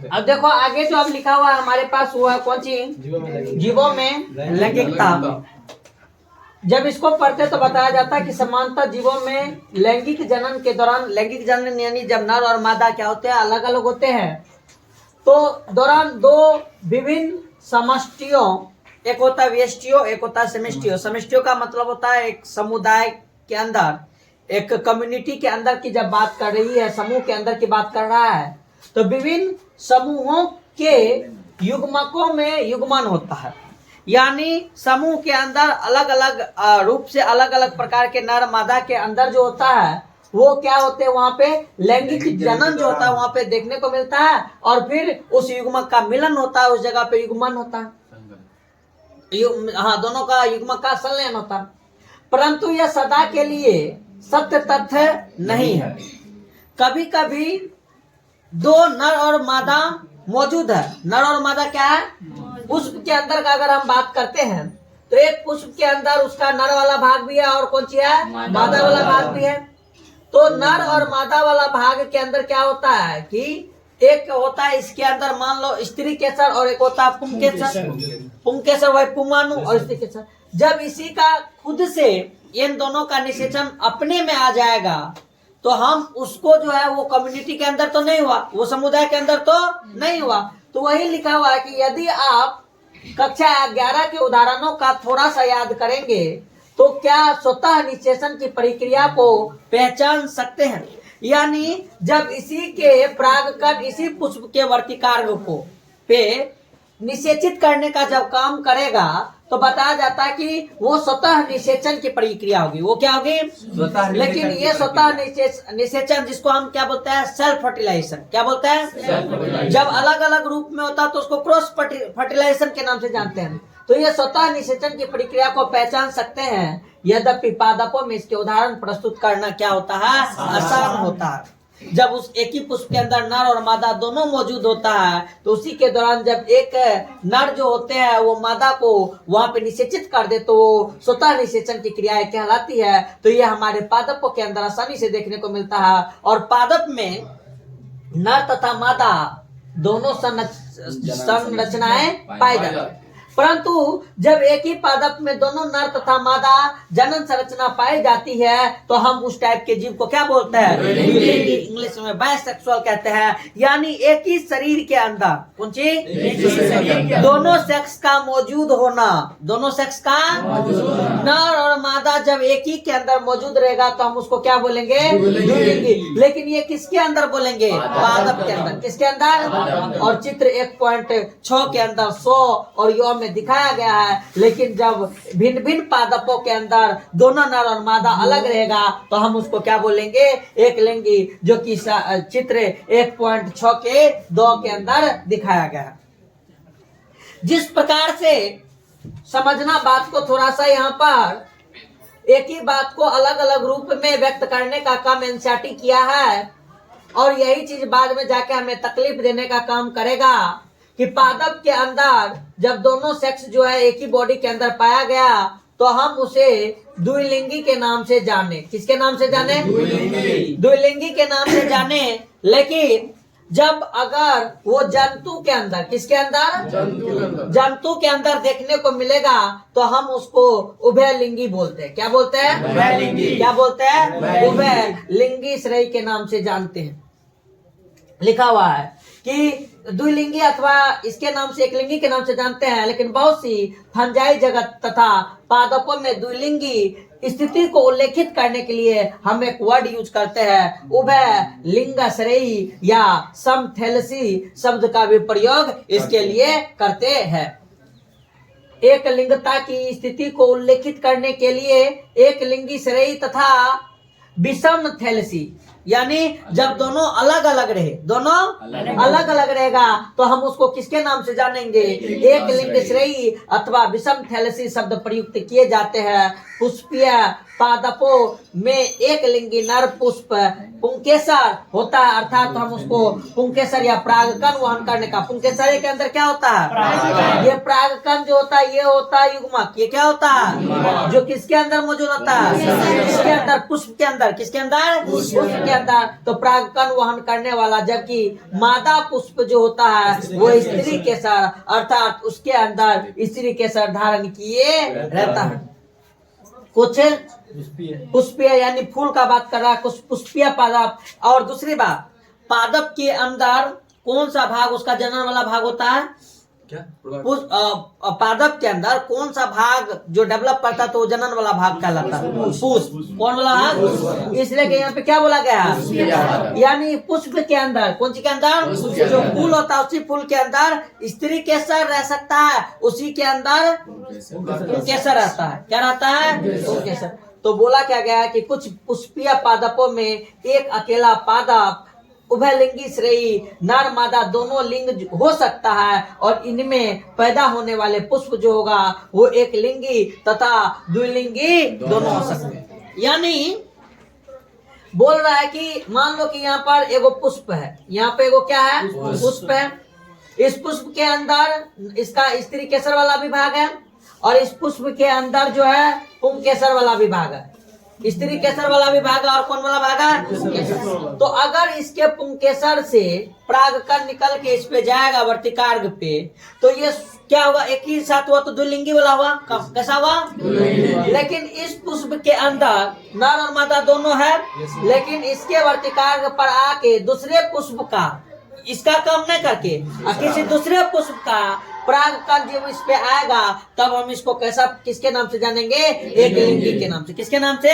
अब देखो आगे जो अब लिखा हुआ है हमारे पास हुआ कौन सी जीवों में लैंगिकता। जब इसको पढ़ते तो बताया जाता है कि समानता जीवों में लैंगिक जनन के दौरान, लैंगिक जनन यानी जब नर और मादा क्या होते हैं, अलग अलग होते हैं, तो दौरान दो विभिन्न समष्टियों, एक होता है व्यष्टियों, एक होता है समष्टियों। समष्टियों का मतलब होता है एक समुदाय के अंदर, एक कम्युनिटी के अंदर की जब बात कर रही है, समूह के अंदर की बात कर रहा है, तो विभिन्न समूहों के युग्मकों में युग्मन होता है, यानी समूह के अंदर अलग अलग रूप से अलग अलग प्रकार के नर मादा के अंदर जो होता है वो क्या होते हैं, वहां पे लैंगिक जनन जो होता है वहां पे देखने को मिलता है, और फिर उस युग्मक का मिलन होता है, उस जगह पे युग्मन होता है, हाँ दोनों का युग्मक का संलयन होता है। परंतु यह सदा के लिए सत्य तथ्य नहीं है। कभी कभी दो नर और मादा मौजूद है। नर और मादा क्या है, पुष्प के अंदर का अगर हम बात करते हैं तो एक पुष्प के अंदर उसका नर वाला भाग भी है और कौन सी है, मादा वाला भाग भी है। तो नर और मादा वाला भाग के अंदर क्या होता है कि एक होता है इसके अंदर मान लो स्त्री केसर और एक होता है पुंकेसर। पुंकेसर वही पुमाणु और स्त्री केसर। जब इसी का खुद से इन दोनों का निषेचन अपने में आ जाएगा तो हम उसको जो है वो कम्युनिटी के अंदर तो नहीं हुआ, वो समुदाय के अंदर तो नहीं हुआ। तो वही लिखा हुआ है कि यदि आप कक्षा 11 के उदाहरणों का थोड़ा सा याद करेंगे तो क्या स्वतः निषेचन की प्रक्रिया को पहचान सकते हैं। यानी जब इसी के परागकण इसी पुष्प के वर्तिकार्ग को पे निषेचित करने का जब काम करेगा तो बताया जाता है कि वो स्वतः निषेचन की प्रक्रिया होगी। वो क्या होगी, लेकिन ये स्वतः निषेचन जिसको हम क्या बोलते हैं, सेल्फ फर्टिलाइजेशन। क्या बोलते हैं, जब अलग अलग रूप में होता है तो उसको क्रॉस फर्टिलाइजेशन के नाम से जानते हैं। तो ये स्वतः निषेचन की प्रक्रिया को पहचान सकते हैं, यद्यपि पादपों में इसके उदाहरण प्रस्तुत करना क्या होता है, आसान होता है। जब उस एक ही पुष्प के अंदर नर और मादा दोनों मौजूद होता है तो उसी के दौरान जब एक नर जो होते हैं वो मादा को वहां पे निषेचित कर दे तो स्वतः निषेचन की क्रियाएं कहलाती है। तो ये हमारे पादपों के अंदर आसानी से देखने को मिलता है। और पादप में नर तथा मादा दोनों संरचनाएं पाई जाती है, परंतु जब एक ही पादप में दोनों नर तथा मादा जनन संरचना पाई जाती है तो हम उस टाइप के जीव को क्या बोलते हैं, इंग्लिश में बायसेक्सुअल कहते हैं। यानी एक ही शरीर के अंदर कौन सी दोनों सेक्स का मौजूद होना, दोनों सेक्स का नर और मादा जब एक ही के अंदर मौजूद रहेगा तो हम उसको क्या बोलेंगे, द्विलिंगी। लेकिन ये किसके अंदर बोलेंगे, पादप के अंदर। किसके अंदर, और चित्र 1.6 के अंदर 100 और यौम में दिखाया गया है। लेकिन जब भिन्न भिन्न पादपों के अंदर दोनों नर और मादा अलग रहेगा तो हम उसको क्या बोलेंगे, एक लिंगी, जो कि चित्र 1.6 के 2 के अंदर दिखाया गया है। जिस प्रकार से समझना बात को, थोड़ा सा यहाँ पर एक ही बात को अलग अलग रूप में व्यक्त करने का काम एनसीईआरटी किया है, और यही चीज बाद में जाके हमें तकलीफ देने का काम करेगा कि पादप के अंदर जब दोनों सेक्स जो है एक ही बॉडी के अंदर पाया गया तो हम उसे द्विलिंगी के नाम से जाने। किसके नाम से जाने, द्विलिंगी के नाम से जाने। लेकिन जब अगर वो जंतु के अंदर, किसके अंदर, जंतु के अंदर देखने को मिलेगा तो हम उसको उभयलिंगी बोलते हैं। क्या बोलते हैं, उभयलिंगी। क्या बोलते हैं, उभयलिंगी श्रेणी के नाम से जानते हैं। लिखा हुआ है कि द्विलिंगी अथवा इसके नाम से एकलिंगी के नाम से जानते हैं, लेकिन बहुत सी फंजाई जगत तथा पादपों में द्विलिंगी स्थिति को उल्लेखित करने के लिए हम एक वर्ड यूज करते हैं, उभय लिंगाश्रयी या समथैलेसी शब्द का भी प्रयोग इसके लिए करते हैं। एक लिंगता की स्थिति को उल्लेखित करने के लिए एक लिंगी श्रेणी तथा विषम थैलेसी, यानी जब दोनों अलग अलग रहे, दोनों अलग अलग रहेगा तो हम उसको किसके नाम से जानेंगे, एक लिंग श्रेणी अथवा विषम थैलेसी शब्द प्रयुक्त किए जाते हैं। पुष्पीय पादपों में एक लिंगी नर पुष्प पुंकेसर होता है, अर्थात हम उसको पुंकेसर या परागकण वहन करने का। पुंकेसर के अंदर क्या होता है, ये परागकण जो होता है ये होता है युग्मक। ये क्या होता है, जो किसके अंदर मौजूद होता है, किसके अंदर, पुष्प के अंदर। किसके अंदर, पुष्प के के अंदर तो परागकण वहन करने वाला, जबकि मादा पुष्प जो होता है वो स्त्री केसर अर्थात उसके अंदर स्त्री केसर धारण किए रहता है। कुछ पुष्पीय यानी फूल का बात कर रहा है, कुछ पुष्पीय पादप। और दूसरी बात, पादप के अंदर कौन सा भाग उसका जनन वाला भाग होता है? पादप के अंदर कौन सा भाग जो डेवलप करता है तो वो जनन वाला भाग कहलाता है? पुष्प। कौन वाला भाग? इसलिए कि यहाँ पे क्या बोला गया है? यानी पुष्प के अंदर, कौन सी के अंदर? जो फूल होता है उसी फूल के अंदर स्त्री केसर रह सकता है, उसी के अंदर केसर रहता है। क्या रहता है? केसर। तो बोला क्या गया है कि कुछ पुष्पीय पादपों में एक अकेला पादप उभयलिंगी श्रेयी नर मादा दोनों लिंग हो सकता है, और इनमें पैदा होने वाले पुष्प जो होगा वो एक लिंगी तथा द्विलिंगी दोनों हो सकते हैं। यानी बोल रहा है कि मान लो कि यहाँ पर एगो पुष्प है, यहाँ पे एगो क्या है? पुष्प है। इस पुष्प के अंदर इसका स्त्री केसर वाला विभाग है, और इस पुष्प के अंदर जो है पुंग केसर वाला विभाग है। स्त्री केसर वाला विभाग और कौन वाला भाग है? तो अगर इसके पुंकेसर से परागकण निकल के इस पे जाएगा वर्तिकार्ग पे, तो ये क्या होगा? एक ही साथ हुआ तो द्विलिंगी वाला हुआ। कैसा हुआ? लेकिन इस पुष्प के अंदर नर और मादा दोनों है, लेकिन इसके वर्तिकार्ग पर आके दूसरे पुष्प का, इसका काम नहीं करके किसी दूसरे पुष्प का परागकण जब इस पे आएगा तब हम इसको कैसा, किसके नाम से जानेंगे? एक लिंगी के नाम से। किसके नाम से?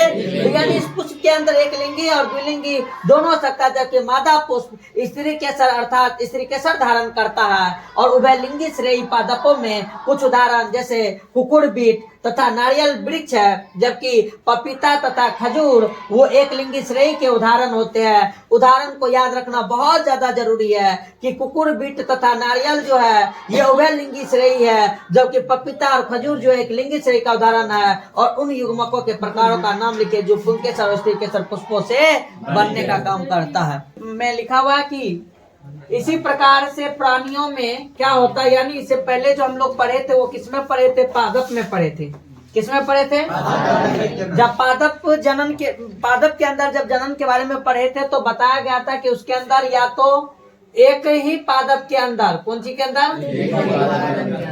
यानी इस पुष्प के अंदर एक लिंगी और द्विलिंगी दोनों हो सकता है, जबकि मादा पुष्प स्त्री केसर अर्थात स्त्री केसर धारण करता है। और उभयलिंगी श्रेयी पादपों में कुछ उदाहरण जैसे कुकुड़ बीट तथा नारियल वृक्ष है, जबकि पपीता तथा खजूर वो एक लिंगी श्रेयी के उदाहरण होते हैं। उदाहरण को याद रखना बहुत ज्यादा जरूरी है कि कुकुड़ बीट तथा नारियल जो है ये उभयलिंगी श्रेयी है, जबकि पपीता और खजूर जो एक लिंगी श्रेयी का उदाहरण है। और उन युग्मकों के प्रकारों का नाम लिखे जो पुंकेसर और स्त्री केसर पुष्पों से बनने का काम करता है। मैं लिखा हुआ कि इसी प्रकार से प्राणियों में क्या होता है, यानी इससे पहले जो हम लोग पढ़े थे वो किसमें पढ़े थे? पादप में पढ़े थे। किसमें पढ़े थे? जब पादप के अंदर जब जनन के बारे में पढ़े थे तो बताया गया था कि उसके अंदर या तो एक ही पादप के अंदर, कौन सी के अंदर?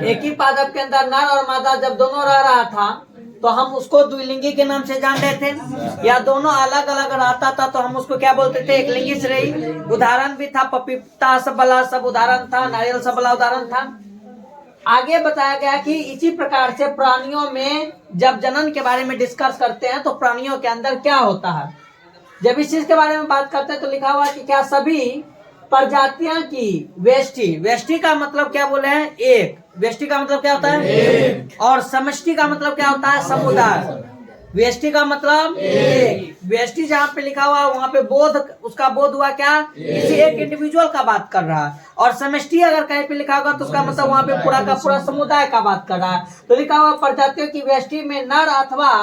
एक ही पादप के अंदर नर और मादा जब दोनों रह रहा था तो हम उसको द्विलिंगी के नाम से जान रहे थे, या दोनों अलग अलग रहता था तो हम उसको क्या बोलते थे? एक लिंगी श्रेयी। उदाहरण भी था, पपीता सबला सब उदाहरण था, नारियल सबला उदाहरण था। आगे बताया गया कि इसी प्रकार से प्राणियों में जब जनन के बारे में डिस्कस करते हैं तो प्राणियों के अंदर क्या होता है, जब इस चीज के बारे में बात करते हैं तो लिखा हुआ कि क्या सभी प्रजातियां की वेष्टि, वेष्टि का मतलब क्या बोले हैं? एक। वेष्टि का मतलब क्या होता है? और समष्टि का मतलब क्या होता है? समुदाय। वेष्टि का मतलब एक। वेष्टि जहाँ पे लिखा हुआ वहाँ पे बोध, उसका बोध हुआ क्या? किसी एक इंडिविजुअल का बात कर रहा है। और समष्टि अगर कहीं पे लिखा होगा तो उसका मतलब वहाँ पे पूरा का पूरा समुदाय का बात कर रहा है। तो लिखा हुआ प्रजातियों की वेष्टि में नर अथवा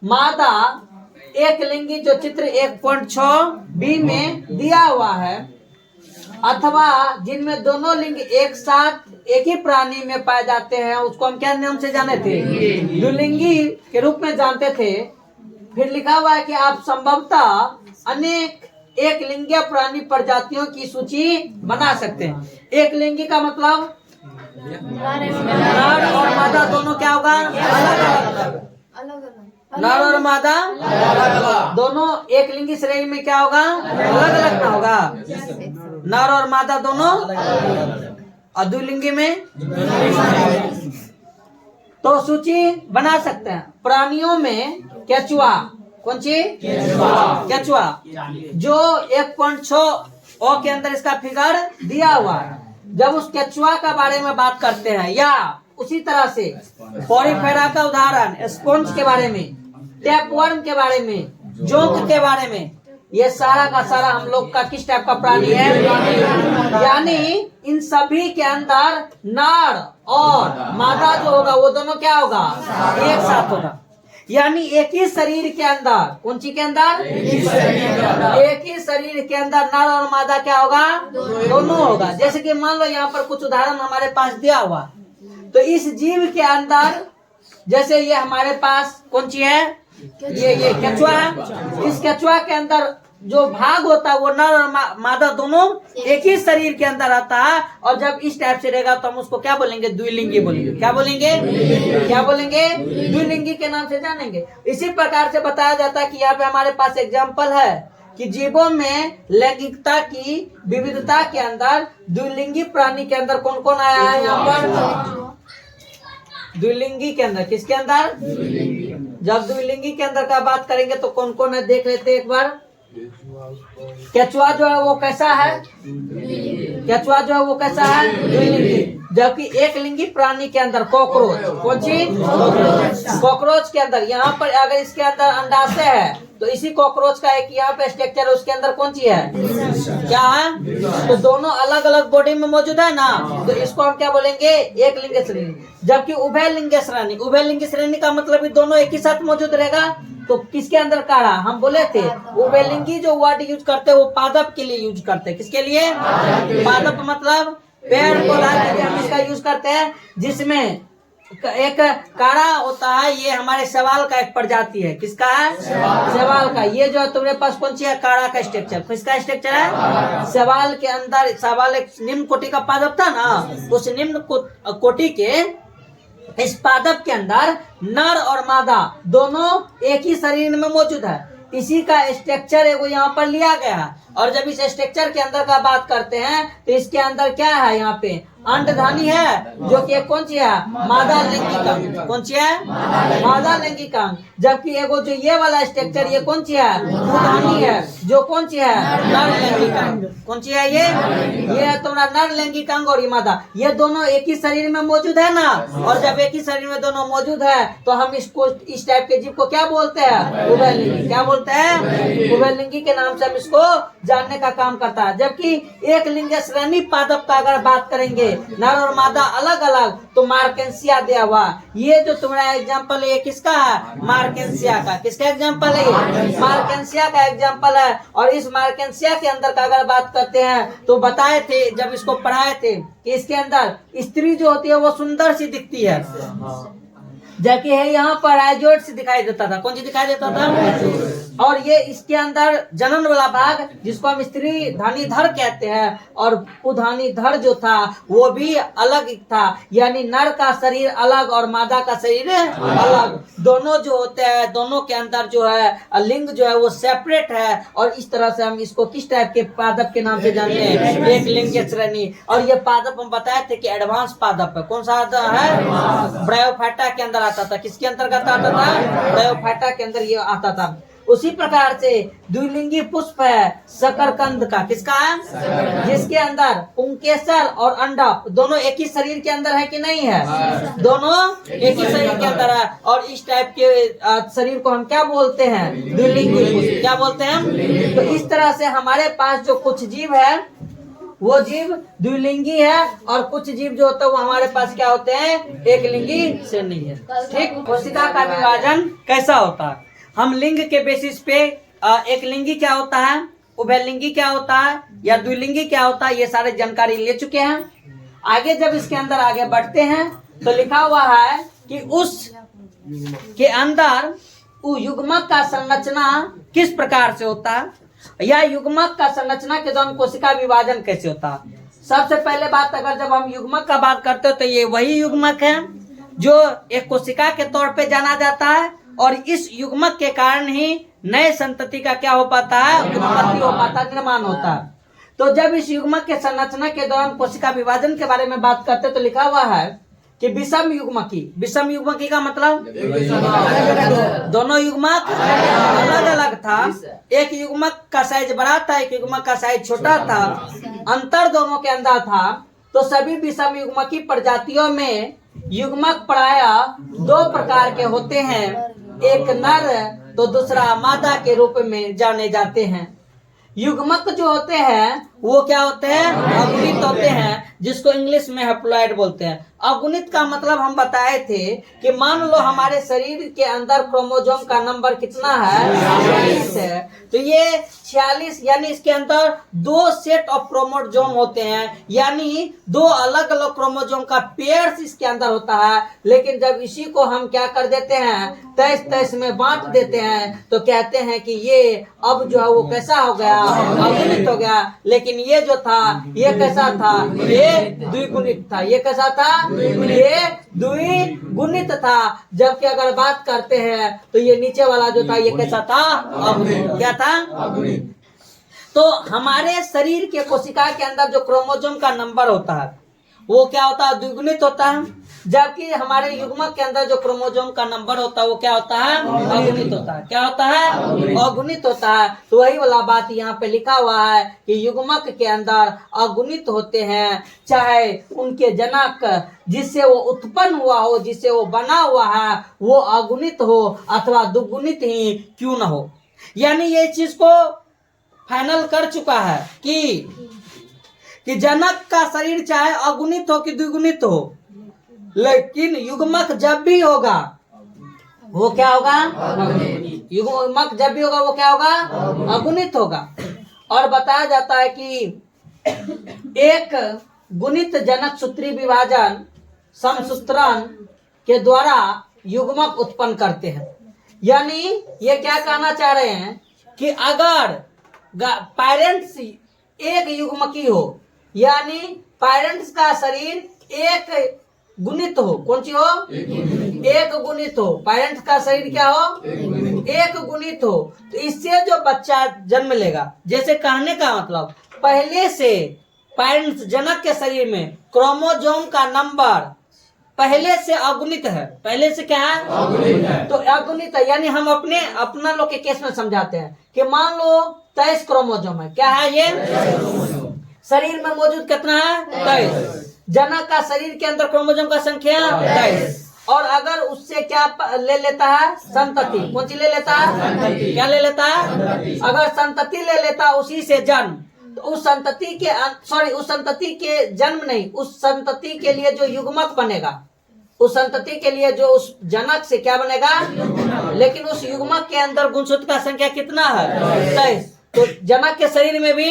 मादा एक लिंगी, जो चित्र 1.6 बी में दिया हुआ है, अथवा जिनमें दोनों लिंग एक साथ एक ही प्राणी में पाए जाते हैं, उसको हम क्या नाम से जाने थे? द्विलिंगी के रूप में जानते थे। फिर लिखा हुआ है कि आप संभवतः अनेक एक लिंगीय प्राणी प्रजातियों की सूची बना सकते हैं। एक लिंगी का मतलब नर और मादा दोनों क्या होगा? अलग। नर और मादा दोनों एक लिंगी श्रेणी में क्या होगा? अलग अलग ना होगा। नर और मादा दोनों, और द्विलिंगी में तो सूची बना सकते हैं। प्राणियों में केचुआ, कौन सी? केचुआ, जो 1.6 के अंदर इसका फिगर दिया हुआ है। जब उस केचुआ का बारे में बात करते हैं, या उसी तरह से पॉरीफेरा का उदाहरण स्पॉन्ज के बारे में, टैपवर्म के बारे में, जोंक के बारे में, ये सारा का सारा हम लोग का किस टाइप का प्राणी है? यानी इन सभी के अंदर नर और मादा जो होगा वो दोनों क्या होगा? एक साथ होगा। यानी एक ही शरीर के अंदर, कौन सी के अंदर? एक ही शरीर के अंदर नर और मादा क्या होगा? दोनों होगा। जैसे कि मान लो यहाँ पर कुछ उदाहरण हमारे पास दिया हुआ, तो इस जीव के अंदर जैसे ये हमारे पास कौन सी है? ये केचुआ है। इस केचुआ के अंदर जो भाग होता है वो नर और मादा दोनों एक ही शरीर के अंदर आता है। और जब इस टाइप से रहेगा तो हम उसको क्या बोलेंगे? द्विलिंगी बोलेंगे। क्या बोलेंगे? क्या बोलेंगे? द्विलिंगी के नाम से जानेंगे। इसी प्रकार से बताया जाता है कि यहाँ पे हमारे पास एग्जाम्पल है कि जीवों में लैंगिकता की विविधता के अंदर द्विलिंगी प्राणी के अंदर कौन कौन आया है? यहाँ पर द्विलिंगी के अंदर, किसके अंदर? जब द्विलिंगी के अंदर का बात करेंगे तो कौन कौन है देख लेते हैं एक बार। केचुआ जो है वो कैसा है? केचुआ जो है वो कैसा है? द्विलिंगी। जबकि एक लिंगी प्राणी के अंदर कॉकरोच, कौन सी? कॉकरोच के अंदर, यहाँ पर अगर इसके अंदर अंडाशय है तो इसी कॉकरोच का एक यहाँ पे स्ट्रक्चर है, उसके अंदर कौन सी है? क्या है? तो दोनों अलग अलग बॉडी में मौजूद है ना, तो इसको हम क्या बोलेंगे? एक लिंग श्रेणी। जबकि उभय लिंग श्रेणी, उभय लिंग श्रेणी का मतलब भी दोनों एक ही साथ मौजूद रहेगा। तो किसके अंदर काढ़ा? हम बोले थे उभयलिंगी जो वर्ड यूज करते हैं वो पादप के लिए यूज करते हैं। किसके लिए? पादप मतलब पेड़ पौधा के लिए हम इसका यूज करते हैं, जिसमें एक काढ़ा होता है। ये हमारे शैवाल का एक प्रजाति है। किसका है? शैवाल का। ये जो है तुम्हारे पास कौन सी है? काढ़ा का स्ट्रक्चर। किसका स्ट्रक्चर है? शैवाल के अंदर। शैवाल एक निम्न कोटि का पादप था ना, उस निम्न कोटि के इस पादप के अंदर नर और मादा दोनों एक ही शरीर में मौजूद है। इसी का स्ट्रक्चर है वो यहाँ पर लिया गया। और जब इस स्ट्रक्चर के अंदर का बात करते हैं तो इसके अंदर क्या है? यहाँ पे अंडधानी है, जो कि कौन सी है? मादा लैंगिक अंग। कौन सी है? मादा लैंगिक अंग। जबकि एगो जो ये वाला स्ट्रक्चर ये कौन सी है? उधानी है, जो कौन सी है? नर लैंगिक अंग। कौन सी है ये है तुम्हारा नर लैंगिक अंग और मादा। ये दोनों एक ही शरीर में मौजूद है ना। और जब एक ही शरीर में दोनों मौजूद है तो हम इसको, इस टाइप के जीव को क्या बोलते हैं? उभयलिंगी। क्या बोलते हैं? उभयलिंगी के नाम से हम इसको जानने का काम करता है। जबकि एक लिंग श्रेणी पादप का अगर बात करेंगे नर और मादा अलग अलग, तो मार्केंसिया दिया हुआ। ये जो तुम्हारा एग्जांपल है ये किसका है? मार्केंसिया का। किसका एग्जांपल है ये? मार्केंसिया का एग्जांपल है। और इस मार्केंसिया के अंदर का अगर बात करते हैं तो बताए थे जब इसको पढ़ाए थे कि इसके अंदर स्त्री जो होती है वो सुंदर सी दिखती है, जबकि है यहाँ पर आइजोट से दिखाई देता था। कौन सी दिखाई देता था? और ये इसके अंदर जनन वाला भाग जिसको हम स्त्री धनीधर कहते हैं, और उधानीधर जो था वो भी अलग था। यानी नर का शरीर अलग और मादा का शरीर अलग। दोनों जो होते हैं दोनों के अंदर जो है लिंग जो है वो सेपरेट है। और इस तरह से हम इसको किस टाइप के पादप के नाम से जानते हैं? एक लिंग श्रेणी। और ये पादप हम बताए थे कि एडवांस पादप है। कौन सा है? ब्रायोफाइटा के अंदर आता था। किसके अंतर्गत आता था? ब्रायोफाइटा के अंदर ये आता था। उसी प्रकार से द्विलिंगी पुष्प है शकरकंद का। किसका है? जिसके अंदर पुंकेसर और अंडा दोनों एक ही शरीर के अंदर है कि नहीं है? दोनों एक ही शरीर के अंदर है। और इस टाइप के शरीर को हम क्या बोलते हैं? द्विलिंगी पुष्प। क्या बोलते हैं? तो इस तरह से हमारे पास जो कुछ जीव है वो जीव द्विलिंगी है, और कुछ जीव जो होता है वो हमारे पास क्या होते हैं? एक लिंगी से नहीं है। ठीक। कोशिका का विभाजन कैसा होता है? हम लिंग के बेसिस पे एक लिंगी क्या होता है, उभयलिंगी क्या होता है, या द्विलिंगी क्या होता है, ये सारे जानकारी ले चुके हैं। आगे जब इसके अंदर आगे बढ़ते हैं तो लिखा हुआ है कि उस के अंदर युग्मक का संरचना किस प्रकार से होता है, या युग्मक का संरचना के दौरान कोशिका विभाजन कैसे होता है। सबसे पहले बात, अगर जब हम युग्मक का बात करते हो तो ये वही युग्मक है जो एक कोशिका के तौर पे जाना जाता है, और इस युग्मक के कारण ही नए संतति का क्या हो पाता है? उत्पत्ति हो पाता है, निर्माण होता है। तो जब इस युग्मक के संरचना के दौरान कोशिका विभाजन के बारे में बात करते तो लिखा हुआ है कि विषम युग्मकी। विषम युग्मकी का मतलब दोनों युग्मक अलग अलग था। एक युग्मक का साइज बड़ा था, एक युग्मक का साइज छोटा था, अंतर दोनों के अंदर था। तो सभी विषम युग्मकी प्रजातियों में युग्मक प्रायः दो प्रकार के होते हैं, एक नर तो दूसरा मादा के रूप में जाने जाते हैं। युग्मक जो होते हैं वो क्या होते हैं? अवलित होते हैं, जिसको इंग्लिश में हैप्लॉइड बोलते हैं। अगुणित का मतलब हम बताए थे कि मान लो हमारे शरीर के अंदर क्रोमोसोम का नंबर कितना है, 46 है। तो ये 46 यानी इसके अंदर 2 सेट ऑफ क्रोमोसोम होते हैं, यानी 2 अलग अलग क्रोमोसोम का पेयर्स इसके अंदर होता है। लेकिन जब इसी को हम क्या कर देते हैं, 23 में बांट देते हैं, तो कहते हैं कि ये अब जो है वो कैसा हो गया, अगुणित हो गया। लेकिन ये जो था ये कैसा था, ये द्विगुणित था। ये कैसा था, ये द्विगुणित था। जबकि अगर बात करते हैं तो ये नीचे वाला जो था ये कैसा था, अगुणित। क्या था, अगुणित। तो हमारे शरीर के कोशिका के अंदर जो क्रोमोसोम का नंबर होता है वो क्या होता है, द्विगुणित होता है। जबकि हमारे युग्मक के अंदर जो क्रोमोसोम का नंबर होता है वो क्या होता है, अगुणित होता है। क्या होता है, अगुणित होता है। तो वही वाला बात यहाँ पे लिखा हुआ है कि युग्मक के अंदर अगुणित होते हैं, चाहे उनके जनक जिससे वो उत्पन्न हुआ हो, जिससे वो बना हुआ है, वो अगुणित हो अथवा दुगुणित ही क्यों न हो। यानी ये चीज को फाइनल कर चुका है कि जनक का शरीर चाहे अगुणित हो कि द्विगुणित हो, लेकिन युग्मक जब भी होगा वो क्या होगा, युग्मक जब भी होगा वो क्या होगा, अगुणित होगा। और बताया जाता है कि एक गुणित जनक सूत्री विभाजन समसूत्रण के द्वारा युग्मक उत्पन्न करते हैं। यानी ये क्या कहना चाह रहे हैं कि अगर पेरेंट्स एक युग्मकी हो, यानी पेरेंट्स का शरीर एक गुणित हो, कौन सी हो, एक गुणित हो, पेरेंट्स का शरीर क्या हो, एक गुणित हो, तो इससे जो बच्चा जन्म लेगा, जैसे कहने का मतलब पहले से पेरेंट्स जनक के शरीर में क्रोमोसोम का नंबर पहले से अगुणित है। पहले से क्या है, अगुणित है। तो अगुणित है, यानी हम अपना लोग के केस में समझाते हैं कि मान लो 23 क्रोमोसोम है। क्या है ये, शरीर में मौजूद कितना है, 23। जनक का शरीर के अंदर क्रोमोसोम का संख्या 23। और अगर उससे क्या ले लेता है, संतति, कौन सी ले लेता है, क्या ले लेता है, अगर संतति ले लेता है उसी से जन्म, तो उस संतति के जन्म नहीं, उस संतति के लिए जो युग्मक बनेगा, उस संतति के लिए जो उस जनक से क्या बनेगा, लेकिन उस युग्मक के अंदर गुणसूत्र का संख्या कितना है, 23। तो जनक के शरीर में भी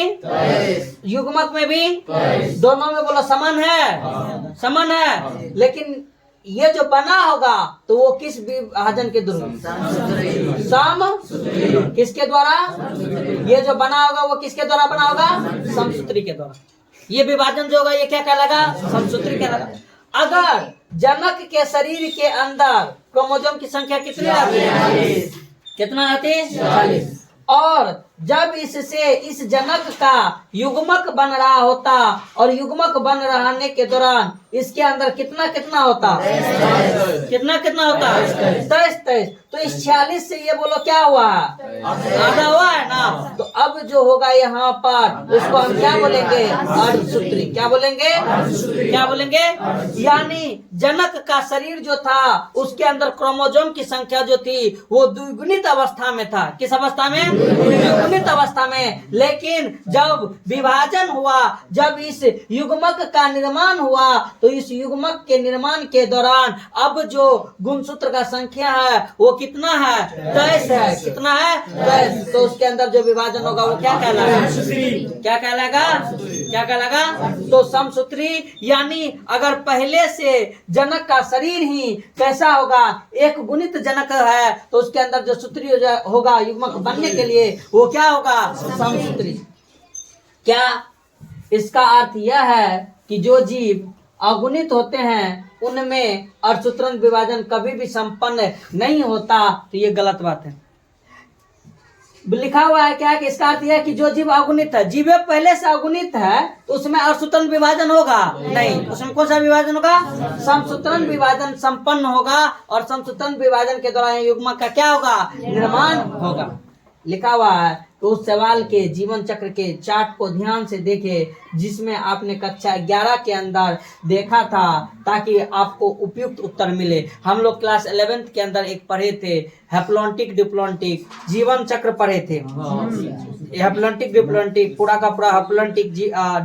युग्मक में भी दोनों में बोलो समान है, समान है। लेकिन ये जो बना होगा तो वो किस विभाजन के द्वारा, समसूत्री। किसके द्वारा, ये जो बना होगा वो किसके द्वारा बना होगा, समसूत्री के द्वारा। ये विभाजन जो होगा ये क्या कहलाएगा, समसूत्री कहलाएगा। अगर जनक के शरीर के अंदर क्रोमोसोम की संख्या कितनी आती है, कितना आती है, 40। और जब इससे इस जनक का युग्मक बन रहा होता और युग्मक बन रहने के दौरान इसके अंदर कितना कितना होता, कितना कितना होता, 23। तो इस 46 से ये बोलो क्या हुआ, आधा हुआ है ना। तो अब जो होगा यहाँ पर उसको हम क्या बोलेंगे, अर्धसूत्री। क्या बोलेंगे, क्या बोलेंगे, यानी जनक का शरीर जो था उसके अंदर क्रोमोसोम की संख्या जो थी वो द्विगुणित अवस्था में था। किस अवस्था में, द्विगुणित अवस्था में। लेकिन जब विभाजन हुआ, जब इस युग्मक का निर्माण हुआ, तो इस युग्मक के निर्माण के दौरान अब जो गुणसूत्र का संख्या है वो कितना है, 23 है। कितना है, 23। तो उसके अंदर जो विभाजन होगा वो क्या कहलाएगा, क्या कहलाएगा, क्या कहलाएगा, तो समसूत्री। यानी अगर पहले से जनक का शरीर ही कैसा होगा, एक गुणित जनक है, तो उसके अंदर जो सूत्री होगा युग्मक बनने के लिए वो क्या होगा, समसूत्री। क्या इसका अर्थ यह है कि जो जीव अगुणित होते हैं उनमें अर्धसूत्रण विभाजन कभी भी संपन्न नहीं होता? तो ये गलत बात है। लिखा हुआ है क्या कि इसका अर्थ यह है कि जो जीव अगुणित है, जीव पहले से अगुणित है तो उसमें अर्धसूत्रण विभाजन होगा नहीं। उसमें कौन सा विभाजन होगा, समसूत्रण विभाजन संपन्न होगा। और समसूत्रण विभाजन के दौरान युग्मक का क्या होगा, निर्माण होगा। लिखा हुआ है तो उस सवाल के जीवन चक्र के चार्ट को ध्यान से देखें जिसमें आपने कक्षा 11 के अंदर देखा था, ताकि आपको उपयुक्त उत्तर मिले। हम लोग क्लास 11th के अंदर एक पढ़े थे हैप्लॉन्टिक डिप्लॉन्टिक जीवन चक्र पढ़े थे। हैप्लॉन्टिक डिप्लॉन्टिक पूरा का पूरा हैप्लॉन्टिक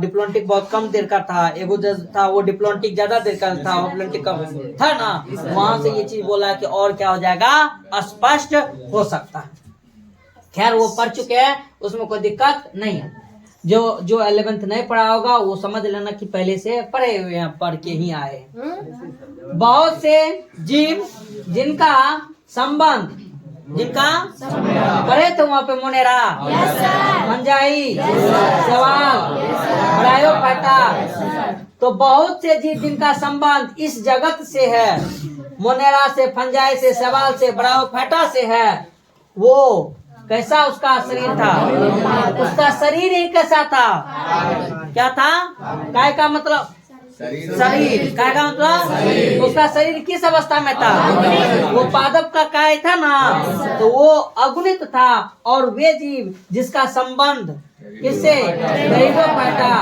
डिप्लॉन्टिक बहुत कम देर का था, एगो जो था वो डिप्लॉन्टिक ज्यादा देर का था, हैप्लॉन्टिक कम था ना। वहां से ये चीज बोला कि और क्या हो जाएगा, स्पष्ट हो सकता है। खैर वो पढ़ चुके हैं, उसमें कोई दिक्कत नहीं है। जो 11th नहीं पढ़ा होगा वो समझ लेना कि पहले से पढ़े हुए हैं, पढ़ के ही आए। बहुत से जीव जिनका संबंध पढ़े थे वहाँ पे मोनेरा, मंजाई, सवाल, ब्रायोफाइटा। तो बहुत से जीव जिनका संबंध इस जगत से है, मोनेरा से, फंजाई से, सवाल से, ब्रायोफाइटा से है, वो कैसा उसका शरीर था? उसका शरीर ही कैसा था? क्या था? काय का मतलब शरीर, काय का मतलब उसका शरीर किस अवस्था में था? वो पादप का काय था ना, तो वो अगुणित था। और वे जीव जिसका संबंध किससे?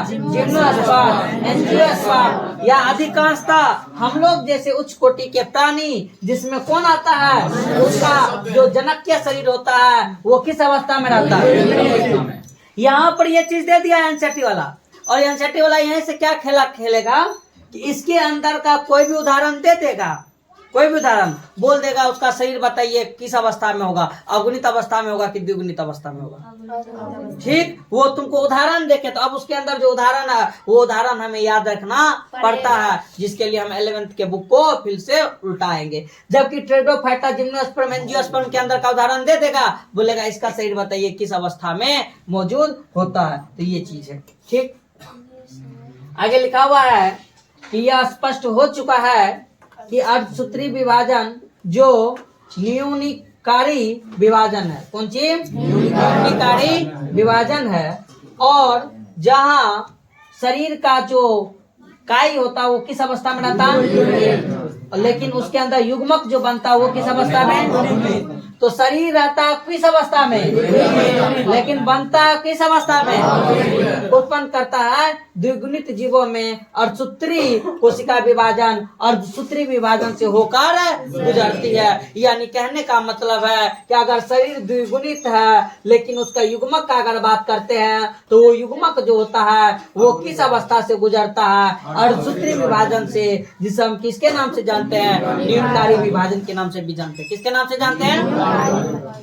जिम्नोस्पर्म, एंजियोस्पर्म या अधिकांशतः हम लोग जैसे उच्च कोटि के प्राणी जिसमें कौन आता है? उसका जो जनक्य शरीर होता है वो किस अवस्था में रहता है? यहाँ पर ये चीज दे दिया एनसीईआरटी वाला, और एनसीईआरटी वाला यहीं से क्या खेला खेलेगा कि इसके अंदर का कोई भी उदाहरण दे देगा, कोई भी उदाहरण बोल देगा, उसका शरीर बताइए किस अवस्था में होगा, अगुणित अवस्था में होगा कि द्विगुणित अवस्था में होगा। ठीक, वो तुमको उदाहरण देखे तो अब उसके अंदर जो उदाहरण है वो उदाहरण हमें याद रखना पड़ता है, जिसके लिए हम 11th के बुक को फिर से उल्टाएंगे। जबकि ट्रेडोफाइटा, जिम्नोस्पर्म, एंजियोस्पर्म के अंदर का उदाहरण दे देगा, बोलेगा इसका शरीर बताइए किस अवस्था में मौजूद होता है। तो ये चीज है। ठीक, आगे लिखा हुआ है कि यह स्पष्ट हो चुका है कि अर्धसूत्री विभाजन जो न्यूनकारी विभाजन है, कौन चीज? न्यूनकारी विभाजन है। और जहां शरीर का जो काई होता है वो किस अवस्था में रहता है? लेकिन उसके अंदर युग्मक जो बनता है वो किस अवस्था में? तो शरीर रहता है किस अवस्था में? लेकिन बनता है किस अवस्था में? उत्पन्न करता है द्विगुणित जीवों में अर्धसूत्री कोशिका विभाजन अर्धसूत्री विभाजन से होकर गुजरती है। यानी कहने का मतलब है कि अगर शरीर द्विगुणित है लेकिन उसका युग्मक का अगर बात करते हैं तो वो युग्मक जो होता है वो किस अवस्था से गुजरता है? अर्धसूत्री विभाजन से, जिसे हम किसके नाम से जानते हैं? न्यूनकारी विभाजन के नाम से भी जानते हैं। किसके नाम से जानते हैं?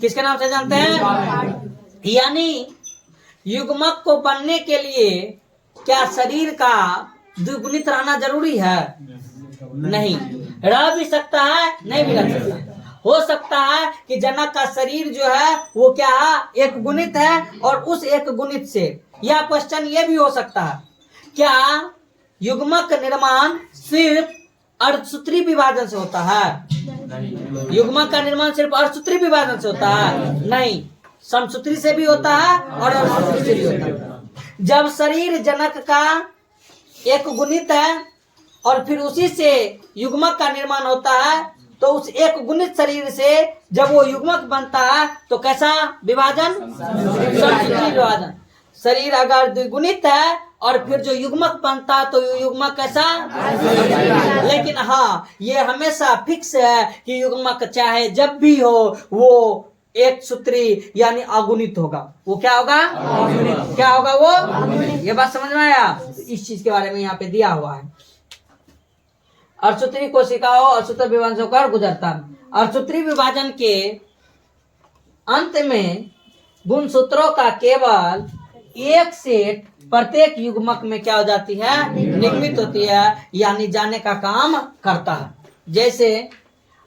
किसके नाम से जानते हैं? यानी युग्मक को बनने के लिए क्या शरीर का द्विगुणित रहना जरूरी है? नहीं, रह भी सकता है, नहीं भी रह सकता। हो सकता है कि जनक का शरीर जो है वो क्या है? एक गुणित है, और उस एक गुणित से यह क्वेश्चन ये भी हो सकता है, क्या युग्मक का निर्माण सिर्फ अर्धसूत्री विभाजन से होता है? युग्मक का निर्माण सिर्फ अर्धसूत्री विभाजन से होता है? नहीं, समसूत्री से भी होता है और अर्धसूत्री से भी होता है। जब शरीर जनक का एक गुणित है और फिर उसी से युग्मक का निर्माण होता है, तो उस एक गुणित शरीर से जब वो युग्मक बनता है तो कैसा विभाजन? समसूत्री विभाजन। शरीर अगर द्विगुणित है और फिर जो युग्मक बनता है तो युग्मक कैसा? लेकिन हाँ, ये हमेशा फिक्स है कि युग्मक चाहे जब भी हो वो एक सूत्री यानी अगुणित होगा। वो क्या होगा? क्या होगा वो? ये बात समझ में आया? इस चीज के बारे में यहाँ पे दिया हुआ है। अर्धसूत्री कोशिकाओं अर्धसूत्र विभाजन से होकर गुजरता। अर्धसूत्री विभाजन के अंत में गुणसूत्रों का केवल एक सेट प्रत्येक युग्मक में क्या हो जाती है? निर्मित होती है, यानी जाने का काम करता है। जैसे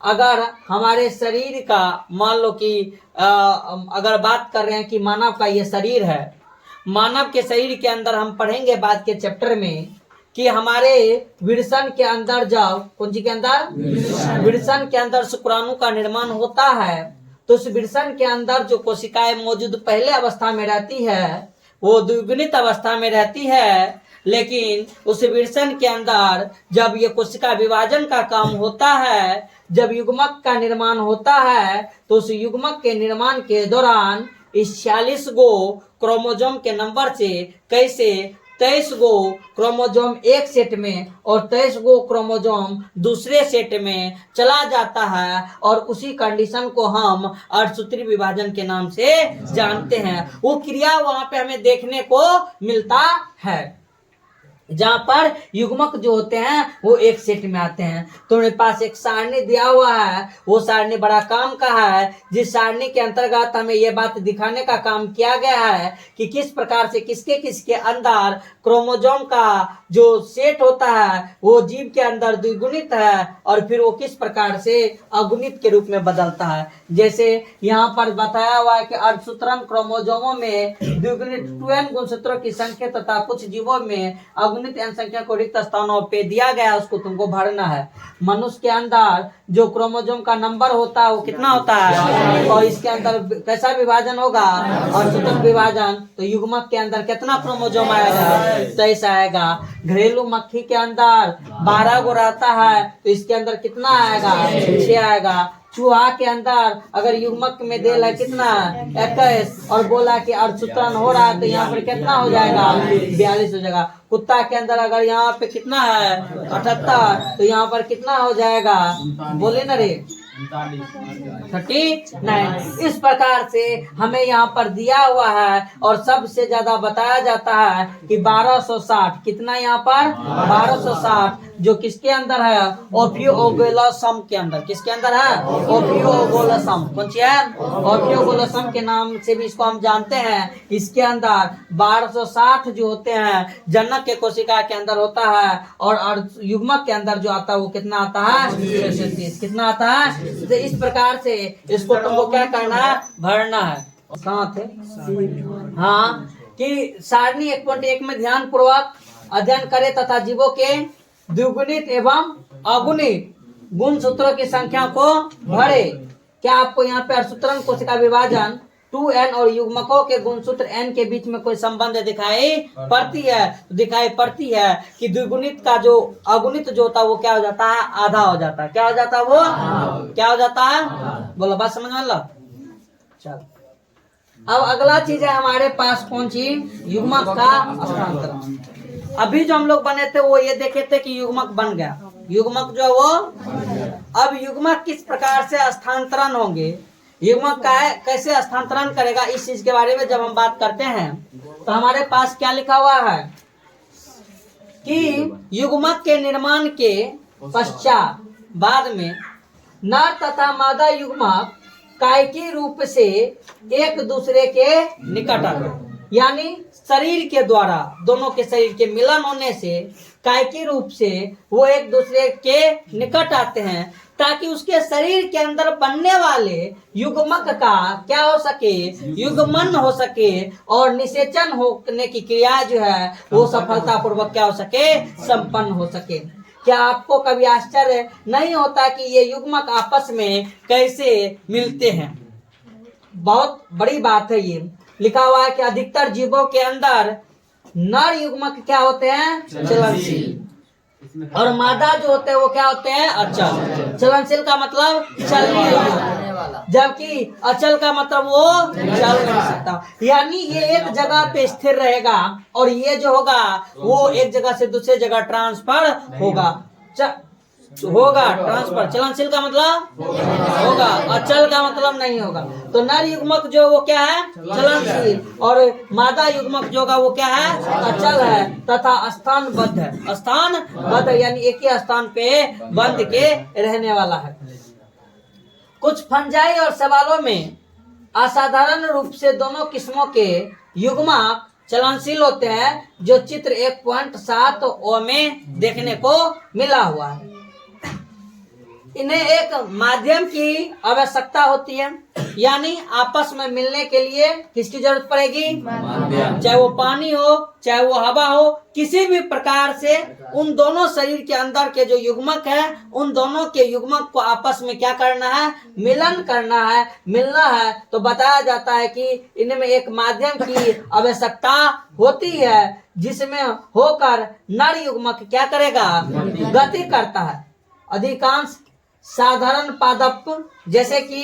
अगर हमारे शरीर का मान लो कि अगर बात कर रहे हैं कि मानव का ये शरीर है, मानव के शरीर के अंदर हम पढ़ेंगे बाद के चैप्टर में कि हमारे विरसन के अंदर जाओ, कौन सी के अंदर? विरसन के अंदर शुक्राणु का निर्माण होता है। तो उस विरसन के अंदर जो कोशिकाएं मौजूद पहले अवस्था में रहती है वो द्विगुणित अवस्था में रहती है, लेकिन उस विरसन के अंदर जब ये कोशिका विभाजन का काम होता है, जब युग्मक का निर्माण होता है, तो उस युग्मक के निर्माण के दौरान इस 46 गो क्रोमोजोम के नंबर से कैसे 23 गो क्रोमोजोम एक सेट में और 23 गो क्रोमोजोम दूसरे सेट में चला जाता है, और उसी कंडीशन को हम अर्धसूत्री विभाजन के नाम से जानते हैं। वो क्रिया वहां पे हमें देखने को मिलता है जहां पर युग्मक जो होते हैं वो एक सेट में आते हैं। तो मेरे पास एक सारणी दिया हुआ है, वो सारणी बड़ा काम का है, जिस सारणी के अंतर्गत हमें ये बात दिखाने का काम किया गया है कि किस प्रकार से किसके किसके अंदर क्रोमोजोम का जो सेट होता है वो जीव के अंदर द्विगुणित है, और फिर वो किस प्रकार से अगुणित के रूप में बदलता है। जैसे यहाँ पर बताया हुआ है कि अर्धसूत्रन क्रोमोजोमों में द्विगुणित 2n गुणसूत्रों की संख्या तथा कुछ जीवों में अगुणित n संख्या को रिक्त स्थानों पे दिया गया है, उसको तुमको भरना है। मनुष्य के अंदर जो क्रोमोजोम का नंबर होता है वो कितना होता है, और इसके अंदर कैसा विभाजन होगा, और सूत्रक विभाजन। तो युग्मक के अंदर कितना क्रोमोजोम आएगा, 23 आएगा। घरेलू मक्खी के अंदर 12 गो रहता है, तो इसके अंदर कितना आएगा, 6 आएगा। चूहा के अंदर अगर युग्मक में देल है कितना, 21, और बोला कि अर्धसूत्रन हो रहा है तो यहाँ पर कितना हो जाएगा, 42 हो जाएगा। कुत्ता के अंदर अगर यहाँ पे कितना है, 78, तो यहाँ पर कितना हो जाएगा, बोले ना रे, 39। इस प्रकार से हमें यहाँ पर दिया हुआ है, और सबसे ज्यादा बताया जाता है कि 1260 कितना, यहाँ पर 1260 जो किसके अंदर है, ओफियोगोलोसम के अंदर। किसके अंदर है, ओफियोगोलोसम। कौन सी है, ओफियोगोलोसम के नाम से भी इसको हम जानते हैं। इसके अंदर 1260 जो होते हैं जनक के कोशिका के अंदर होता है, और युग्मक के अंदर जो आता है वो कितना आता है, 630। कितना आता है। तो इस प्रकार से इसको तुमको क्या करना है, भरना है। कहाँ थे, हाँ, कि सारणी 1.1 में ध्यान पूर्वक अध्ययन करे तथा जीवों के द्विगुणित एवं अगुणित गुण सूत्रों की संख्या को भरे। क्या आपको यहाँ पे अर्धसूत्रन कोशिका विभाजन 2n और युग्मकों के गुणसूत्र n के बीच में कोई संबंध दिखाई पड़ती है? दिखाई पड़ती है कि द्विगुणित का जो अगुणित जो होता है वो क्या हो जाता है, आधा हो जाता है। क्या हो जाता है वो, क्या हो जाता है, बोलो, बात समझ में लो। चलो, अब अगला चीज है हमारे पास कौन सी, युग्मक का स्थानांतरण। अभी जो हम लोग बने थे वो ये देखे थे कि युग्मक बन गया, युग्मक जो वो, अब युग्मक किस प्रकार से स्थानांतरण होंगे, युग्मक का है कैसे स्थानांतरण करेगा, इस चीज के बारे में जब हम बात करते हैं तो हमारे पास क्या लिखा हुआ है कि युग्मक के निर्माण के पश्चात बाद में नर तथा मादा युग्मक कायिकी रूप से एक दूसरे के निकट आते, यानी शरीर के द्वारा दोनों के शरीर के मिलन होने से कायिकी रूप से वो एक दूसरे के निकट आते हैं, ताकि उसके शरीर के अंदर बनने वाले युग्मक का क्या हो सके, युग्मन हो सके, और निषेचन होने की क्रिया जो है वो सफलतापूर्वक क्या हो सके, संपन्न हो सके। क्या आपको कभी आश्चर्य नहीं होता कि ये युग्मक आपस में कैसे मिलते हैं? बहुत बड़ी बात है। ये लिखा हुआ है कि अधिकतर जीवों के अंदर नर युग्मक क्या होते हैं, चलनशील, और मादा जो होते हैं वो क्या होते हैं, अचल। चलनशील का मतलब चलने वाला, जबकि अचल का मतलब वो चल नहीं सकता, यानी ये एक जगह पे स्थिर रहेगा, और ये जो होगा वो एक जगह से दूसरे जगह ट्रांसफर होगा, ट्रांसफर। चलनशील का मतलब होगा, अचल का मतलब नहीं होगा। तो नर युग्मक जो वो क्या है, चलनशील, और मादा युग्मक जो होगा वो क्या है, अचल है तथा स्थानबद्ध है। स्थानबद्ध यानी एक ही स्थान पे बंध के रहने वाला है। कुछ फंजाई और सवालों में असाधारण रूप से दोनों किस्मों के युग्मक चलनशील होते हैं, जो चित्र 1.7 में देखने को मिला हुआ है। इन्हें एक माध्यम की आवश्यकता होती है, यानी आपस में मिलने के लिए किसकी जरूरत पड़ेगी, चाहे वो पानी हो चाहे वो हवा हो, किसी भी प्रकार से उन दोनों शरीर के अंदर के जो युग्मक है उन दोनों के युग्मक को आपस में क्या करना है, मिलन करना है, मिलना है। तो बताया जाता है कि इनमें एक माध्यम की आवश्यकता होती है, जिसमें होकर नर युग्मक क्या करेगा, गति करता है। अधिकांश साधारण पादप जैसे कि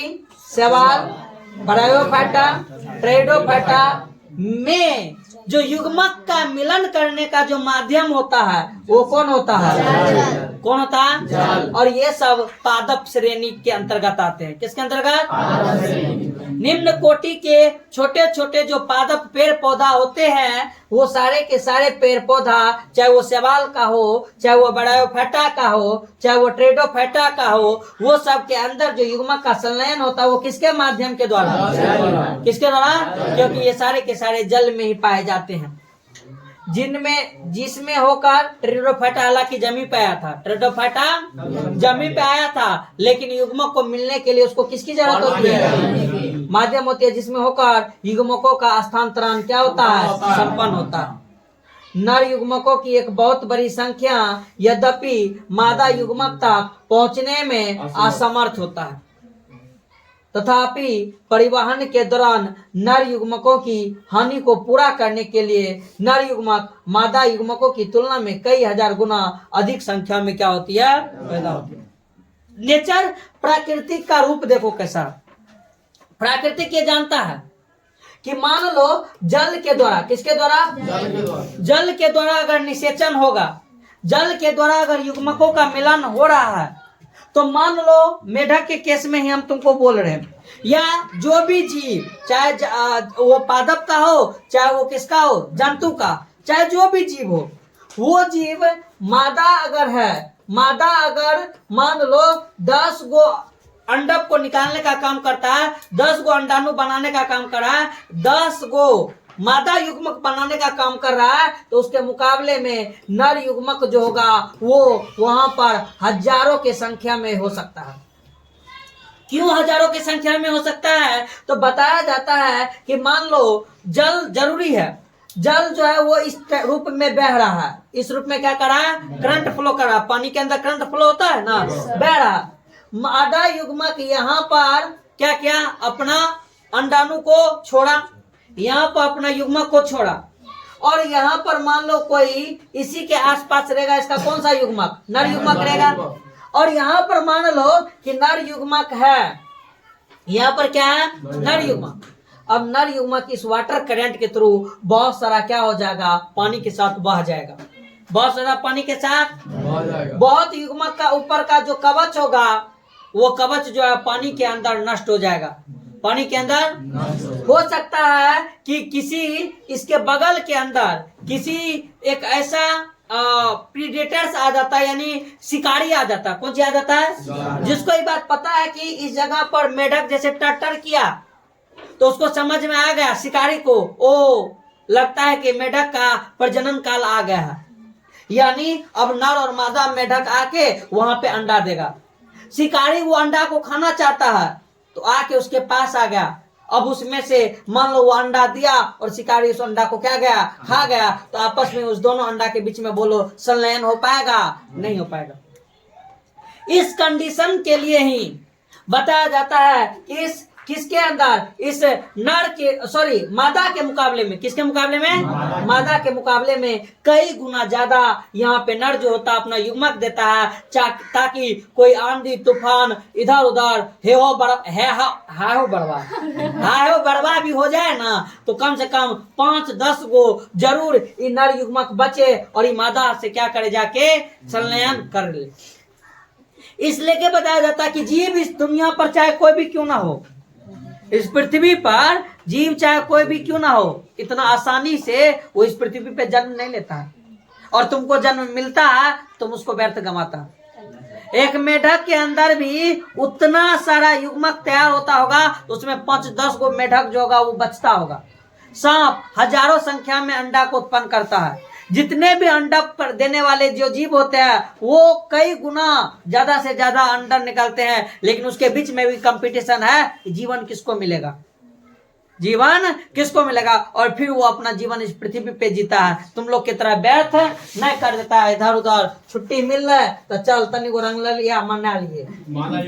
शैवाल, ब्रायोफाइटा, टेरिडोफाइटा में जो युग्मक का मिलन करने का जो माध्यम होता है वो कौन होता है? कौन होता है? जल। और ये सब पादप श्रेणी के अंतर्गत आते हैं। किसके अंतर्गत? निम्न कोटि के छोटे छोटे जो पादप पेड़ पौधा होते हैं वो सारे के सारे पेड़ पौधा, चाहे वो शैवाल का हो, चाहे वो ब्रायोफाइटा का हो, चाहे वो टेरिडोफाइटा का हो, वो सब के अंदर जो युग्मक का संलयन होता है वो किसके माध्यम के द्वारा? किसके द्वारा? क्योंकि ये सारे के सारे जल में ही पाए जाते हैं। जिसमें होकर टेरिडोफाइटा हालांकि जमीन पे आया था, टेरिडोफाइटा जमीन पे आया था, लेकिन युग्मक को मिलने के लिए उसको किसकी जरूरत होती है? माध्यम होती है, जिसमें होकर युग्मकों का स्थानांतरण क्या होता है? संपन्न होता है। नर युग्मकों की एक बहुत बड़ी संख्या यद्यपि मादा युग्मक तक पहुंचने में असमर्थ होता है, तथापि परिवहन के दौरान नर युग्मकों की हानि को पूरा करने के लिए नर युग्मक मादा युग्मकों की तुलना में कई हजार गुना अधिक संख्या में क्या होती है? पैदा होती है। नेचर, प्राकृतिक का रूप देखो कैसा। प्राकृतिक ये जानता है कि मान लो जल के द्वारा, किसके द्वारा? जल के द्वारा अगर निषेचन होगा, जल के द्वारा अगर युग्मकों का मिलन हो रहा है, तो मान लो मेढक के केस में ही हम तुमको बोल रहे हैं, या जो भी जीव, चाहे वो पादप का हो, चाहे वो किसका हो, जंतु का, चाहे जो भी जीव हो, वो जीव मादा अगर है, मादा अगर मान लो 10 गो अंडक को निकालने का काम करता है, 10 गो अंडाणु बनाने का काम कर रहा है, 10 गो मादा युग्मक बनाने का काम कर रहा है, तो उसके मुकाबले में नर युग्मक जो होगा वो वहां पर हजारों के संख्या में हो सकता है। क्यों हजारों की संख्या में हो सकता है? तो बताया जाता है कि मान लो जल जरूरी है, जल जो है वो इस रूप में बह रहा है, इस रूप में क्या कर रहा है? करंट फ्लो कर रहा है। पानी के अंदर करंट फ्लो होता है ना, बह रहा है। मादा युग्मक यहाँ पर क्या किया? अपना अंडाणु को छोड़ा, यहाँ पर अपना युग्मक को छोड़ा, और यहाँ पर मान लो कोई इसी के आसपास रहेगा, इसका कौन सा युग्मक? नर युग्मक रहेगा। और यहाँ पर मान लो कि नर युग्मक है, यहाँ पर क्या है? नर युग्मक। अब नर युग्मक इस वाटर करंट के थ्रू बहुत सारा क्या हो जाएगा? पानी के साथ बह जाएगा, बहुत सारा पानी के साथ बहुत युग्मक का ऊपर का जो कवच होगा वो कवच जो है पानी के अंदर नष्ट हो जाएगा। पानी के अंदर हो सकता है कि किसी इसके बगल के अंदर किसी एक ऐसा प्रीडेटर्स आ जाता है, यानी शिकारी आ जाता है। कौन सी आ जाता है? जिसको ये बात पता है कि इस जगह पर मेढक जैसे टट्टर किया, तो उसको समझ में आ गया शिकारी को, ओ लगता है कि मेढक का प्रजनन काल आ गया है, यानी अब नर और मादा मेढक आके वहां पे अंडा देगा। शिकारी वो अंडा को खाना चाहता है, तो आके उसके पास आ गया। अब उसमें से मान लो वो अंडा दिया और शिकारी उस अंडा को क्या गया? खा गया। तो आपस में उस दोनों अंडा के बीच में बोलो संलयन हो पाएगा? नहीं हो पाएगा। इस कंडीशन के लिए ही बताया जाता है इस किसके अंदर? इस नर के सॉरी मादा के मुकाबले में, किसके मुकाबले में? मादा के मुकाबले में कई गुना ज्यादा यहाँ पे नर जो होता है अपना युग्मक देता है, ताकि कोई आंधी तूफान इधर उधर हायो बड़वा भी हो जाए ना, तो कम से कम 5-10 गो जरूर ये नर युग्मक बचे और ये मादा से क्या करे? जाके संलयन कर ले। इसलिए के बताया जाता है कि जीव इस दुनिया पर चाहे कोई भी क्यों ना हो, इस पृथ्वी पर जीव चाहे कोई भी क्यों ना हो, इतना आसानी से वो इस पृथ्वी पे जन्म नहीं लेता है, और तुमको जन्म मिलता है तुम उसको व्यर्थ गंवाता है। एक मेढक के अंदर भी उतना सारा युग्मक तैयार होता होगा, तो उसमें 5-10 गो मेढक जो होगा वो बचता होगा। सांप हजारों संख्या में अंडा को उत्पन्न करता है। जितने भी अंडा पर देने वाले जो जीव होते हैं वो कई गुना ज्यादा से ज्यादा अंडा निकालते हैं, लेकिन उसके बीच में भी कंपटीशन है कि जीवन किसको मिलेगा, जीवन किसको मिलेगा, और फिर वो अपना जीवन इस पृथ्वी पे जीता है। तुम लोग की तरह व्यर्थ नहीं कर देता है, इधर उधर छुट्टी मिल रहा है तो चल तनी को रंग लिया मना लिए। मादा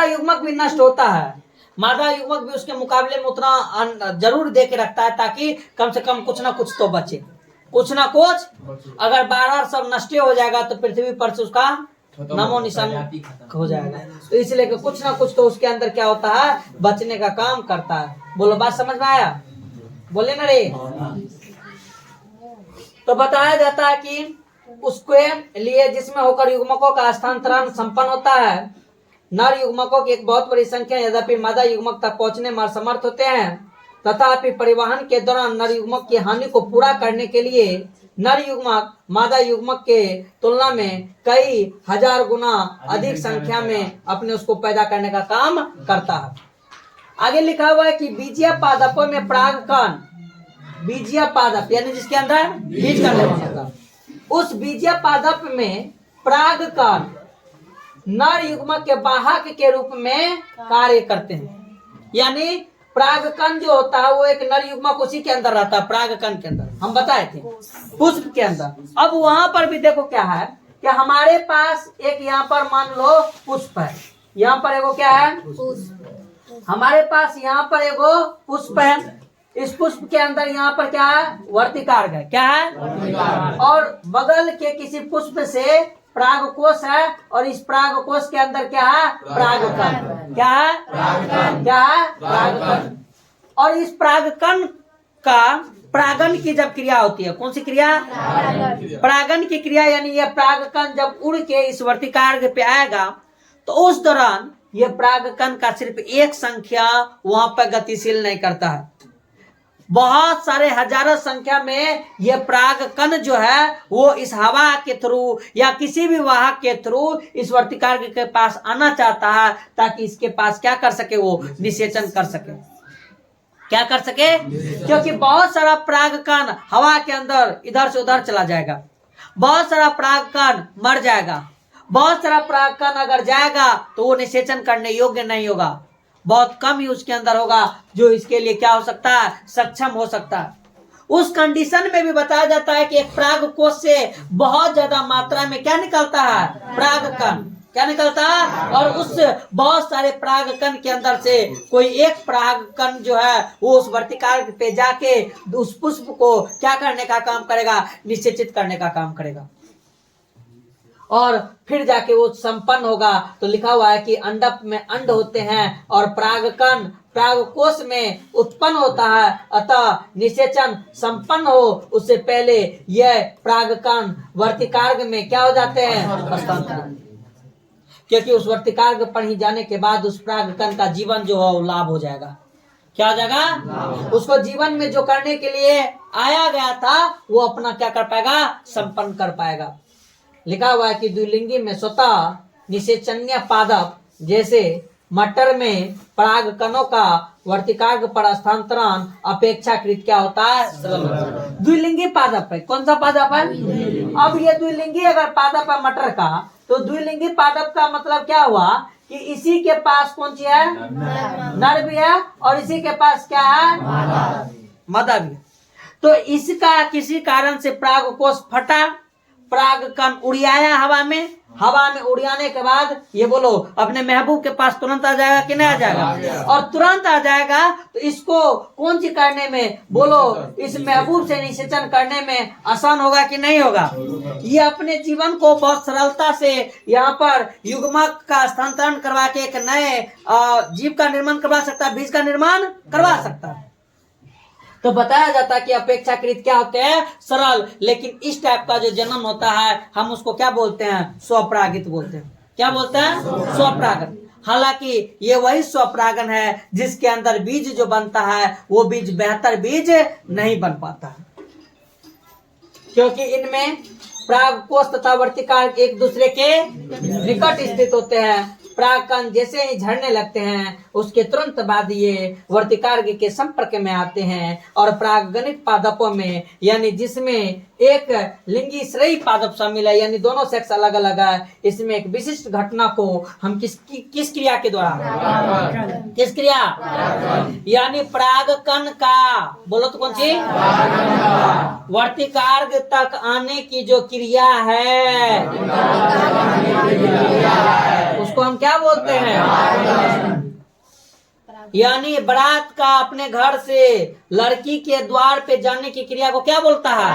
युग्मक भी नष्ट होता है। मादा युग्मक भी उसके मुकाबले में उतना जरूर दे के रखता है, ताकि कम से कम कुछ ना कुछ तो बचे, कुछ ना कुछ। अगर बार-बार सब नष्ट हो जाएगा तो पृथ्वी पर से उसका नामो निशान हो जाएगा। तो इसलिए कि कुछ ना कुछ तो उसके अंदर क्या होता है, बचने का काम करता है। बोलो, बात समझ में आया? बोले ना रे। तो बताया जाता है कि उसके लिए जिसमें होकर युग्मकों का स्थानांतरण संपन्न होता है। नर युग्मकों की एक बहुत बड़ी संख्या यद्यपि मादा युग्मक तक पहुंचने में असमर्थ होते हैं, तथापि परिवहन के दौरान नर युग्मक की हानि को पूरा करने के लिए नर युग्मक मादा युग्मक के तुलना में कई हजार गुना अधिक संख्या में अपने उसको पैदा करने का काम करता है। आगे लिखा हुआ है कि बीजीय पादपों में परागकण, बीजीय पादप यानी जिसके अंदर बीज का निर्माण होता है, उस बीजीय पादप में परागकण नर युग्मक के वाहक के रूप में कार्य करते हैं। यानी परागकण जो होता है वो एक नर युग्मक उसी के अंदर रहता है, परागकण के अंदर हम बताए थे, पुष्प के अंदर। अब वहां पर भी देखो क्या है कि हमारे पास एक यहाँ पर मान लो पुष्प है, यहाँ पर एगो क्या है, हमारे पास यहाँ पर एगो पुष्प है। इस पुष्प के अंदर यहाँ पर क्या है, वर्तिकार्ग है। क्या है? और बगल के किसी पुष्प से परागकोश है, और इस परागकोश के अंदर क्या है, परागकण। क्या है? क्या है? परागकण। और इस परागकण का परागन की जब क्रिया होती है, कौन सी क्रिया? परागन की क्रिया। यानी यह परागकण जब उड़ के इस वर्तिकार्ग पे आएगा तो उस दौरान यह परागकण का सिर्फ एक संख्या वहां पर गतिशील नहीं करता है, बहुत सारे हजारों संख्या में ये परागकण जो है वो इस हवा के थ्रू या किसी भी वाहक के थ्रू इस वर्तिकार्ग के पास आना चाहता है, ताकि इसके पास क्या कर सके, वो निषेचन कर सके। क्या कर सके? क्योंकि बहुत सारा परागकण हवा के अंदर इधर से उधर चला जाएगा, बहुत सारा परागकण मर जाएगा, बहुत सारा परागकण अगर जाएगा तो वो निषेचन करने योग्य नहीं होगा, बहुत कम ही उसके अंदर होगा जो इसके लिए क्या हो सकता है, सक्षम हो सकता है। उस कंडीशन में भी बताया जाता है कि एक परागकोश से बहुत ज्यादा मात्रा में क्या निकलता है, परागकण। क्या निकलता है? और उस बहुत सारे परागकण के अंदर से कोई एक परागकण जो है वो उस वर्तिकार्ग पे जाके उस पुष्प को क्या करने का काम करेगा, निषेचित करने का काम करेगा, और फिर जाके वो संपन्न होगा। तो लिखा हुआ है कि अंडप में अंड होते हैं और परागकण परागकोश में उत्पन्न होता है, अतः निषेचन संपन्न हो उससे पहले यह परागकण वर्तिकार्ग में क्या हो जाते हैं, हस्तांतरण। क्योंकि उस वर्तिकार्ग पर ही जाने के बाद उस परागकण का जीवन जो है वो लाभ हो जाएगा। क्या हो जाएगा? उसको जीवन में जो करने के लिए आया गया था वो अपना क्या कर पाएगा, संपन्न कर पाएगा। लिखा हुआ है कि द्विलिंगी में स्वतः निषेचन्य पादप जैसे मटर में परागकणों का वर्तिकार्ग पर हस्तांतरण अपेक्षाकृत क्या होता है, सरल। द्विलिंगी पादप है। कौन सा पादप है? अब ये द्विलिंगी अगर पादप है मटर का, तो द्विलिंगी पादप का मतलब क्या हुआ कि इसी के पास कौन सी है, नर भी है, और इसी के पास क्या है, मादा भी। तो इसका किसी कारण से परागकोश फटा, परागकण उड़ियाया हवा में उड़ाने के बाद ये बोलो अपने महबूब के पास तुरंत आ जाएगा कि नहीं आ जाएगा? और तुरंत आ जाएगा तो इसको कौन सी करने में, बोलो इस महबूब से निषेचन करने में आसान होगा कि नहीं होगा? ये अपने जीवन को बहुत सरलता से यहाँ पर युग्मक का स्थानांतरण करवा के एक नए जीव का निर्माण करवा सकता है, बीज का निर्माण करवा सकता है। तो बताया जाता है कि अपेक्षाकृत क्या होते हैं, सरल। लेकिन इस टाइप का जो जन्म होता है हम उसको क्या बोलते हैं, स्वपरागित बोलते हैं। क्या बोलते हैं? स्वपरागन। हालांकि ये वही स्वपरागन है जिसके अंदर बीज जो बनता है वो बीज बेहतर बीज नहीं बन पाता है, क्योंकि इनमें परागकोश तथा वर्तिकार्ग एक दूसरे के निकट स्थित होते हैं। परागकण जैसे ही झड़ने लगते हैं उसके तुरंत बाद ये वर्तिकार्ग के संपर्क में आते हैं, और परागगणित पादपों में यानी जिसमें एक लिंगी श्रेयी पादप शामिल है, यानी दोनों सेक्स अलग अलग है, इसमें एक विशिष्ट घटना को हम किस क्रिया के द्वारा, किस क्रिया, यानी परागकण का, बोलो तो कौन सी, वर्तिकार्ग तक आने की जो क्रिया है उसको हम क्या बोलते हैं, यानी बारात का अपने घर से लड़की के द्वार पे जाने की क्रिया को क्या बोलता है?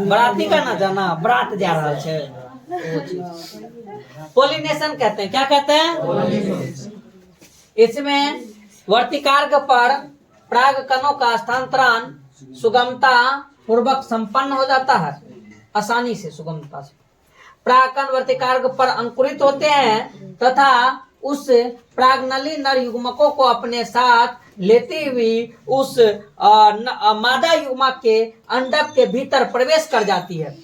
बाराती का ना जाना, बारात जा रहा है, पोलिनेशन कहते हैं। क्या कहते हैं? इसमें वर्तिकार्क पर परागकणों का स्थानांतरण सुगमता पूर्वक संपन्न हो जाता है, आसानी से, सुगमता से। परागकण वर्तिकार्क पर अंकुरित होते हैं तथा उस प्रागनली नर युग्मकों को अपने साथ लेती हुई उस मादा युग्मक के अंडक के भीतर प्रवेश कर जाती है।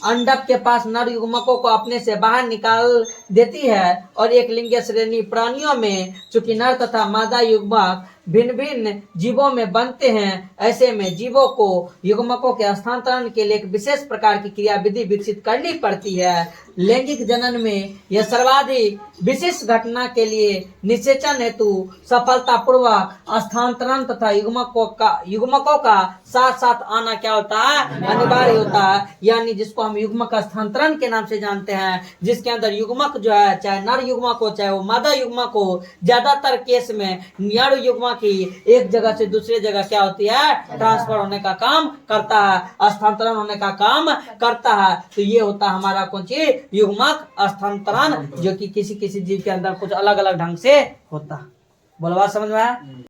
अंडक के पास नर युग्मकों को अपने से बाहर निकाल देती है और एक लिंगीय श्रेणी प्राणियों में चूंकि नर तथा मादा युग्मक भिन्न भिन्न जीवों में बनते हैं, ऐसे में जीवों को युग्मकों के हस्तांतरण के लिए एक विशेष प्रकार की क्रियाविधि विकसित करनी पड़ती है। लैंगिक जनन में यह सर्वाधिक विशिष्ट घटना के लिए निषेचन हेतु सफलतापूर्वक हस्तांतरण तथा युग्मकों का साथ साथ आना क्या होता है? अनिवार्य होता है। यानी जिसको हम युग्मक हस्तांतरण के नाम से जानते हैं, जिसके अंदर युग्मक जो है, चाहे नर युग्मक हो चाहे वो मादा युग्मक हो, ज्यादातर केस में नर युग्मक ही एक जगह से दूसरी जगह क्या होती है? ट्रांसफर होने का काम करता है, हस्तांतरण होने का काम करता है। तो ये होता है हमारा कौन सी? युग्मक हस्तांतरण, जो कि किसी किसी जीव के अंदर कुछ अलग अलग ढंग से होता है। बोलो बात समझ में आया?